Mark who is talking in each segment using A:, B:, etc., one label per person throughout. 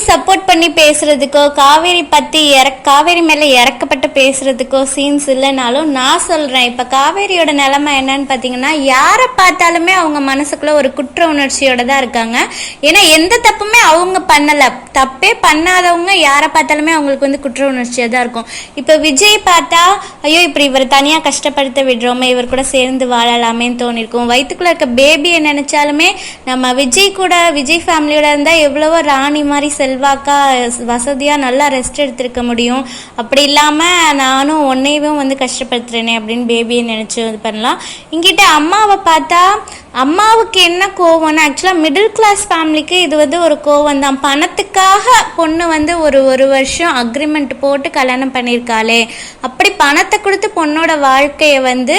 A: Support பண்ணி பேசுறதுக்கோ காவேரி மேல இறக்கப்பட்டு பேசுறதுக்கோ சீன்ஸ் இல்லைனாலும் நான் சொல்றேன், இப்ப காவேரியோட நிலைமை என்னன்னு பாத்தீங்கன்னா, யாரை பார்த்தாலுமே அவங்க மனசுக்குள்ள ஒரு குற்ற உணர்ச்சியோட தான் இருக்காங்க. ஏன்னா எந்த தப்புமே அவங்க பண்ணல, தப்பே பண்ணாதவங்க யாரை பார்த்தாலுமே அவங்களுக்கு வந்து குற்ற உணர்ச்சியா தான் இருக்கும். இப்ப விஜய் பார்த்தா ஐயோ இப்படி இவர் தனியா கஷ்டப்படுத்த விடுறோமே, இவர் கூட சேர்ந்து வாழலாமேன்னு தோணிருக்கும். வயிற்றுக்குள்ள இருக்க பேபியை நினைச்சாலுமே நம்ம விஜய் ஃபேமிலியோட இருந்தா எவ்வளவோ ராணி மாதிரி செல்வாக்கா வசதியா நல்லா ரெஸ்ட் எடுத்திருக்க முடியும். அப்படி இல்லாம நானும் உன்னையும் வந்து கஷ்டப்படுத்துறேனே அப்படின்னு பேபியை நினைச்சு இது பண்ணலாம். இங்கிட்ட அம்மாவை பார்த்தா அம்மாவுக்கு என்ன கோவம்னா, ஆக்சுவலா மிடில் கிளாஸ் ஃபேமிலிக்கு இது வந்து ஒரு கோவம் தான். பணத்துக்காக பொண்ணு வந்து ஒரு வருஷம் அக்ரிமெண்ட் போட்டு கல்யாணம் பண்ணியிருக்காளே, அப்படி பணத்தை கொடுத்து பொண்ணோட வாழ்க்கையை வந்து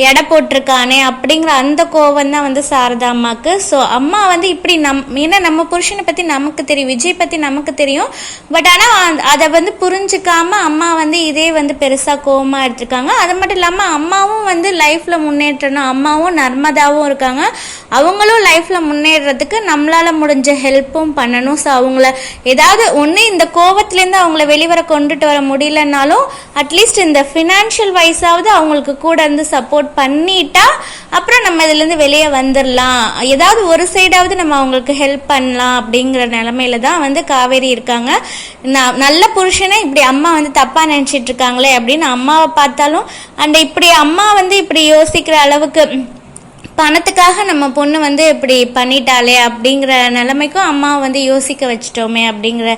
A: எடை போட்டிருக்கானே அப்படிங்கிற அந்த கோவம் தான் வந்து சாரதா அம்மாக்கு. ஸோ அம்மா வந்து இப்படி ஏன்னா நம்ம புருஷனை பத்தி நமக்கு தெரியும், விஜய் பத்தி நமக்கு தெரியும், பட் ஆனால் அதை வந்து புரிஞ்சுக்காம அம்மா வந்து இதே வந்து பெருசா கோவமா எடுத்திருக்காங்க. அது மட்டும் இல்லாம அம்மாவும் வந்து லைஃப்ல முன்னேற்றணும், அம்மாவும் நர்மதாவும் இருக்காங்க, அவங்களும் லைஃப்ல முன்னேறதுக்கு நம்மளால முடிஞ்ச ஹெல்ப்பும் பண்ணணும். ஸோ அவங்கள ஏதாவது ஒன்று இந்த கோவத்திலேருந்து அவங்கள வெளிவர கொண்டுட்டு வர முடியலனாலும் அட்லீஸ்ட் இந்த ஃபினான்ஷியல் வைஸாவது அவங்களுக்கு கூட இருந்து சப்போர்ட் பண்ணிட்டா அப்புறம் நம்ம இதுலேருந்து வெளியே வந்துடலாம், ஏதாவது ஒரு சைடாவது நம்ம அவங்களுக்கு ஹெல்ப் பண்ணலாம் அப்படிங்கிற நிலைமையில தான் வந்து காவேரி இருக்காங்க. நல்ல புருஷனை இப்படி அம்மா வந்து தப்பா நினைச்சிட்டு இருக்காங்களே அப்படின்னு அம்மாவை பார்த்தாலும், அண்ட் இப்படி அம்மா வந்து இப்படி யோசிக்கிற அளவுக்கு பணத்துக்காக நம்ம பொண்ணு வந்து இப்படி பண்ணிட்டாலே அப்படிங்கிற நிலைமைக்கும் அம்மாவை வந்து யோசிக்க வச்சுட்டோமே அப்படிங்கிற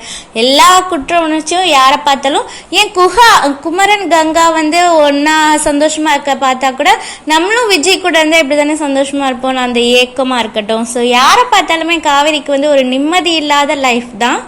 A: எல்லா குற்ற உணர்ச்சியும் யாரை பார்த்தாலும், ஏன் குமரன் கங்கா வந்து ஒன்னா சந்தோஷமா இருக்க பார்த்தா கூட நம்மளும் விஜய் கூட இருந்தா இப்படி தானே சந்தோஷமா இருப்போம், அந்த ஏக்கமா இருக்கட்டும். ஸோ யாரை பார்த்தாலுமே காவேரிக்கு வந்து ஒரு நிம்மதி இல்லாத லைஃப் தான்.